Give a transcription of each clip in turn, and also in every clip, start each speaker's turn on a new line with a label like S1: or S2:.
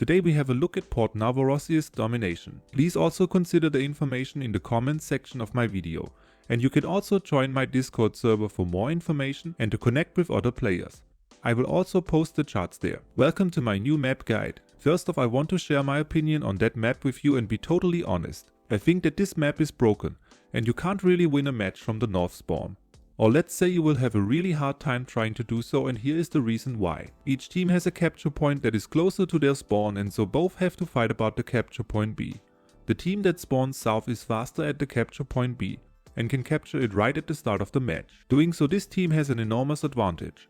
S1: Today we have a look at Port Novorossiysk domination. Please also consider the information in the comments section of my video. And you can also join my Discord server for more information and to connect with other players. I will also post the charts there. Welcome to my new map guide. First off, I want to share my opinion on that map with you and be totally honest. I think that this map is broken and you can't really win a match from the north spawn. Or let's say you will have a really hard time trying to do so, and here is the reason why. Each team has a capture point that is closer to their spawn, and so both have to fight about the capture point B. The team that spawns south is faster at the capture point B and can capture it right at the start of the match. Doing so, this team has an enormous advantage.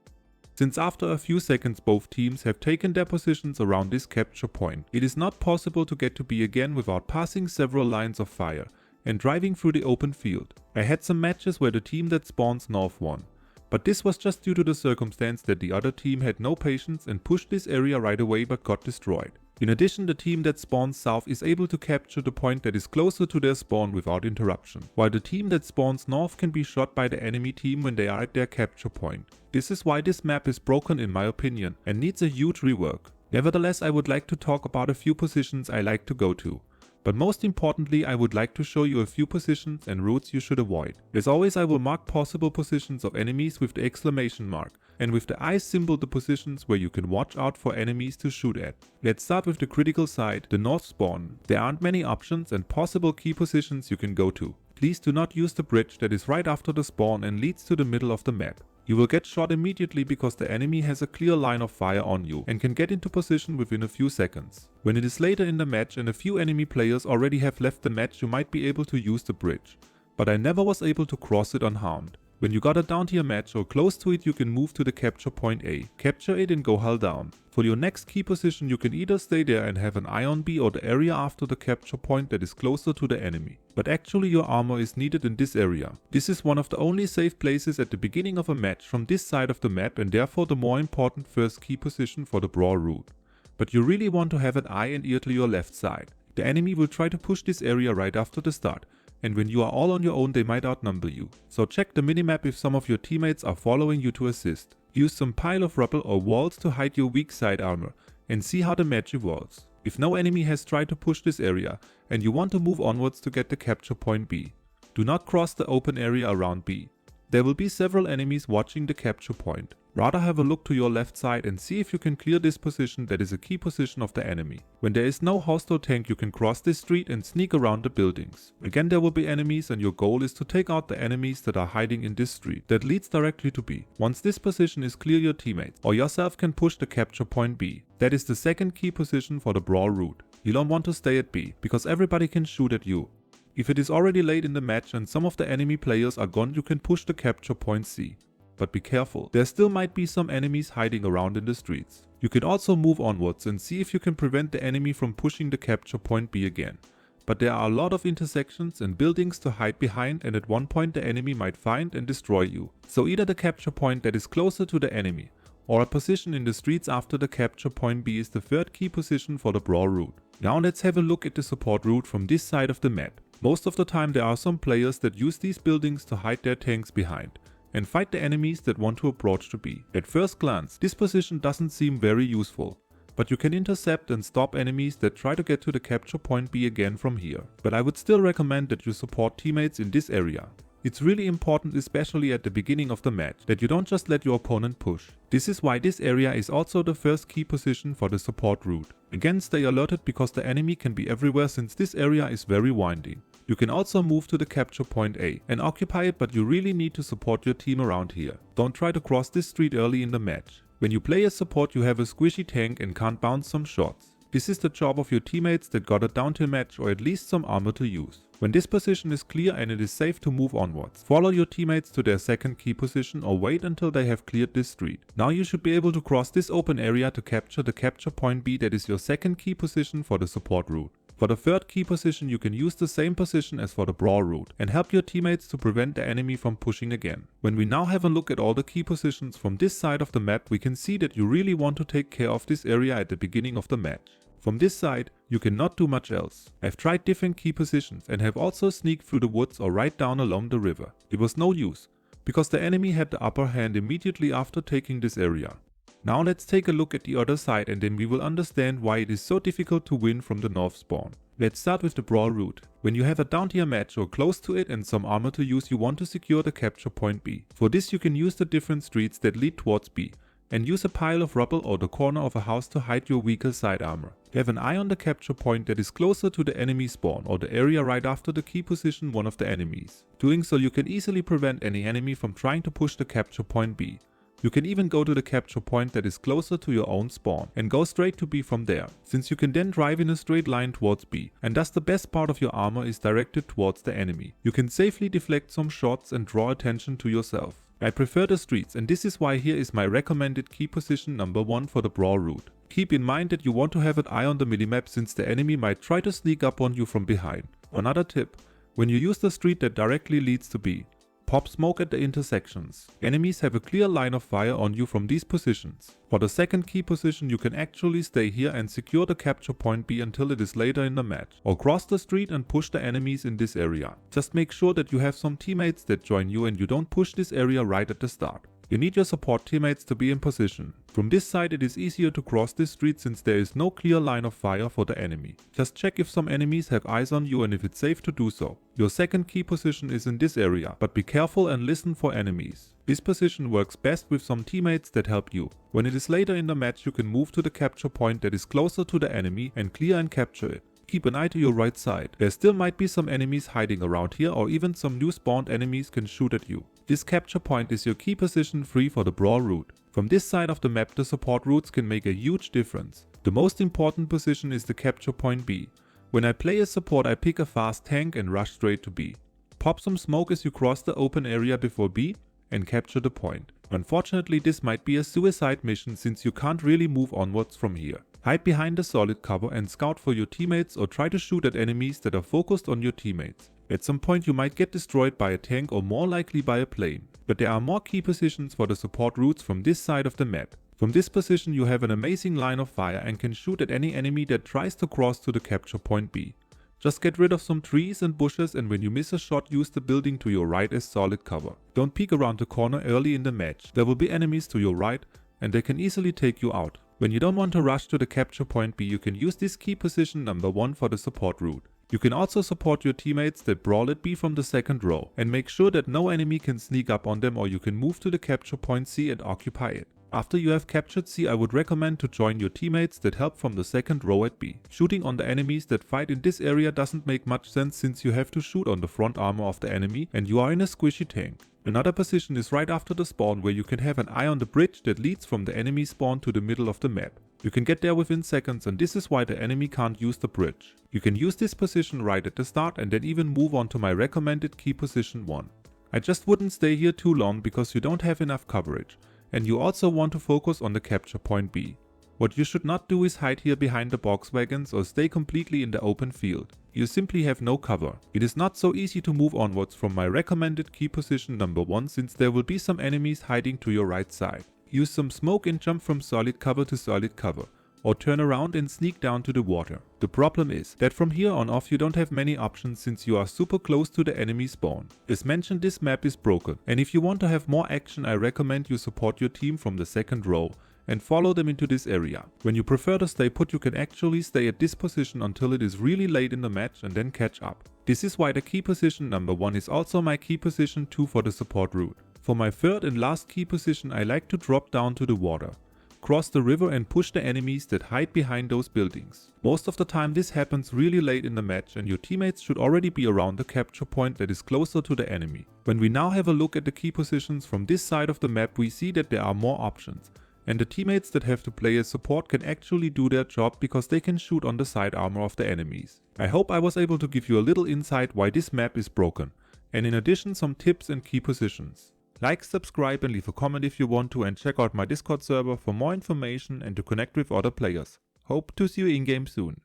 S1: Since after a few seconds both teams have taken their positions around this capture point, it is not possible to get to B again without passing several lines of fire and driving through the open field. I had some matches where the team that spawns north won, but this was just due to the circumstance that the other team had no patience and pushed this area right away but got destroyed. In addition, the team that spawns south is able to capture the point that is closer to their spawn without interruption, while the team that spawns north can be shot by the enemy team when they are at their capture point. This is why this map is broken in my opinion and needs a huge rework. Nevertheless, I would like to talk about a few positions I like to go to. But most importantly, I would like to show you a few positions and routes you should avoid. As always, I will mark possible positions of enemies with the exclamation mark, and with the eye symbol the positions where you can watch out for enemies to shoot at. Let's start with the critical side, the north spawn. There aren't many options and possible key positions you can go to. Please do not use the bridge that is right after the spawn and leads to the middle of the map. You will get shot immediately because the enemy has a clear line of fire on you and can get into position within a few seconds. When it is later in the match and a few enemy players already have left the match, you might be able to use the bridge. But I never was able to cross it unharmed. When you got a down tier match or close to it, you can move to the capture point A, capture it and go hull down. For your next key position, you can either stay there and have an eye on B or the area after the capture point that is closer to the enemy. But actually your armor is needed in this area. This is one of the only safe places at the beginning of a match from this side of the map and therefore the more important first key position for the brawl route. But you really want to have an eye and ear to your left side. The enemy will try to push this area right after the start. And when you are all on your own, they might outnumber you. So check the minimap if some of your teammates are following you to assist. Use some pile of rubble or walls to hide your weak side armor and see how the match evolves. If no enemy has tried to push this area and you want to move onwards to get the capture point B, do not cross the open area around B. There will be several enemies watching the capture point. Rather have a look to your left side and see if you can clear this position that is a key position of the enemy. When there is no host or tank, you can cross this street and sneak around the buildings. Again, there will be enemies and your goal is to take out the enemies that are hiding in this street that leads directly to B. Once this position is clear, your teammates or yourself can push the capture point B. That is the second key position for the brawl route. You don't want to stay at B because everybody can shoot at you. If it is already late in the match and some of the enemy players are gone, you can push the capture point C. But be careful, there still might be some enemies hiding around in the streets. You can also move onwards and see if you can prevent the enemy from pushing the capture point B again. But there are a lot of intersections and buildings to hide behind, and at one point the enemy might find and destroy you. So either the capture point that is closer to the enemy or a position in the streets after the capture point B is the third key position for the brawl route. Now let's have a look at the support route from this side of the map. Most of the time there are some players that use these buildings to hide their tanks behind and fight the enemies that want to approach to B. At first glance, this position doesn't seem very useful, but you can intercept and stop enemies that try to get to the capture point B again from here. But I would still recommend that you support teammates in this area. It's really important, especially at the beginning of the match, that you don't just let your opponent push. This is why this area is also the first key position for the support route. Again, stay alerted because the enemy can be everywhere since this area is very winding. You can also move to the capture point A and occupy it, but you really need to support your team around here. Don't try to cross this street early in the match. When you play as support, you have a squishy tank and can't bounce some shots. This is the job of your teammates that got a down tier match or at least some armor to use. When this position is clear and it is safe to move onwards, follow your teammates to their second key position or wait until they have cleared this street. Now you should be able to cross this open area to capture the capture point B that is your second key position for the support route. For the third key position, you can use the same position as for the brawl route and help your teammates to prevent the enemy from pushing again. When we now have a look at all the key positions from this side of the map, we can see that you really want to take care of this area at the beginning of the match. From this side, you cannot do much else. I've tried different key positions and have also sneaked through the woods or right down along the river. It was no use, because the enemy had the upper hand immediately after taking this area. Now let's take a look at the other side and then we will understand why it is so difficult to win from the north spawn. Let's start with the brawl route. When you have a down tier match or close to it and some armor to use, you want to secure the capture point B. For this you can use the different streets that lead towards B, and use a pile of rubble or the corner of a house to hide your weaker side armor. Have an eye on the capture point that is closer to the enemy spawn or the area right after the key position one of the enemies. Doing so you can easily prevent any enemy from trying to push the capture point B. You can even go to the capture point that is closer to your own spawn and go straight to B from there, since you can then drive in a straight line towards B, and thus the best part of your armor is directed towards the enemy. You can safely deflect some shots and draw attention to yourself. I prefer the streets, and this is why here is my recommended key position number 1 for the brawl route. Keep in mind that you want to have an eye on the minimap since the enemy might try to sneak up on you from behind. Another tip: when you use the street that directly leads to B, pop smoke at the intersections. Enemies have a clear line of fire on you from these positions. For the second key position you can actually stay here and secure the capture point B until it is later in the match, or cross the street and push the enemies in this area. Just make sure that you have some teammates that join you and you don't push this area right at the start. You need your support teammates to be in position. From this side it is easier to cross this street since there is no clear line of fire for the enemy. Just check if some enemies have eyes on you and if it's safe to do so. Your second key position is in this area, but be careful and listen for enemies. This position works best with some teammates that help you. When it is later in the match you can move to the capture point that is closer to the enemy and clear and capture it. Keep an eye to your right side. There still might be some enemies hiding around here, or even some new spawned enemies can shoot at you. This capture point is your key position 3 for the brawl route. From this side of the map the support routes can make a huge difference. The most important position is the capture point B. When I play as support I pick a fast tank and rush straight to B. Pop some smoke as you cross the open area before B and capture the point. Unfortunately this might be a suicide mission since you can't really move onwards from here. Hide behind a solid cover and scout for your teammates or try to shoot at enemies that are focused on your teammates. At some point you might get destroyed by a tank or more likely by a plane, but there are more key positions for the support routes from this side of the map. From this position you have an amazing line of fire and can shoot at any enemy that tries to cross to the capture point B. Just get rid of some trees and bushes, and when you miss a shot use the building to your right as solid cover. Don't peek around the corner early in the match. There will be enemies to your right and they can easily take you out. When you don't want to rush to the capture point B you can use this key position number 1 for the support route. You can also support your teammates that brawl at B from the second row and make sure that no enemy can sneak up on them, or you can move to the capture point C and occupy it. After you have captured C I would recommend to join your teammates that help from the second row at B. Shooting on the enemies that fight in this area doesn't make much sense since you have to shoot on the front armor of the enemy and you are in a squishy tank. Another position is right after the spawn where you can have an eye on the bridge that leads from the enemy spawn to the middle of the map. You can get there within seconds, and this is why the enemy can't use the bridge. You can use this position right at the start and then even move on to my recommended key position 1. I just wouldn't stay here too long because you don't have enough coverage, and you also want to focus on the capture point B. What you should not do is hide here behind the box wagons or stay completely in the open field. You simply have no cover. It is not so easy to move onwards from my recommended key position number 1 since there will be some enemies hiding to your right side. Use some smoke and jump from solid cover to solid cover, or turn around and sneak down to the water. The problem is that from here on off you don't have many options since you are super close to the enemy spawn. As mentioned, this map is broken, and if you want to have more action I recommend you support your team from the second row and follow them into this area. When you prefer to stay put you can actually stay at this position until it is really late in the match and then catch up. This is why the key position number 1 is also my key position 2 for the support route. For my third and last key position I like to drop down to the water, cross the river and push the enemies that hide behind those buildings. Most of the time this happens really late in the match and your teammates should already be around the capture point that is closer to the enemy. When we now have a look at the key positions from this side of the map we see that there are more options, and the teammates that have to play as support can actually do their job because they can shoot on the side armor of the enemies. I hope I was able to give you a little insight why this map is broken, and in addition some tips and key positions. Like, subscribe and leave a comment if you want to, and check out my Discord server for more information and to connect with other players. Hope to see you in game soon.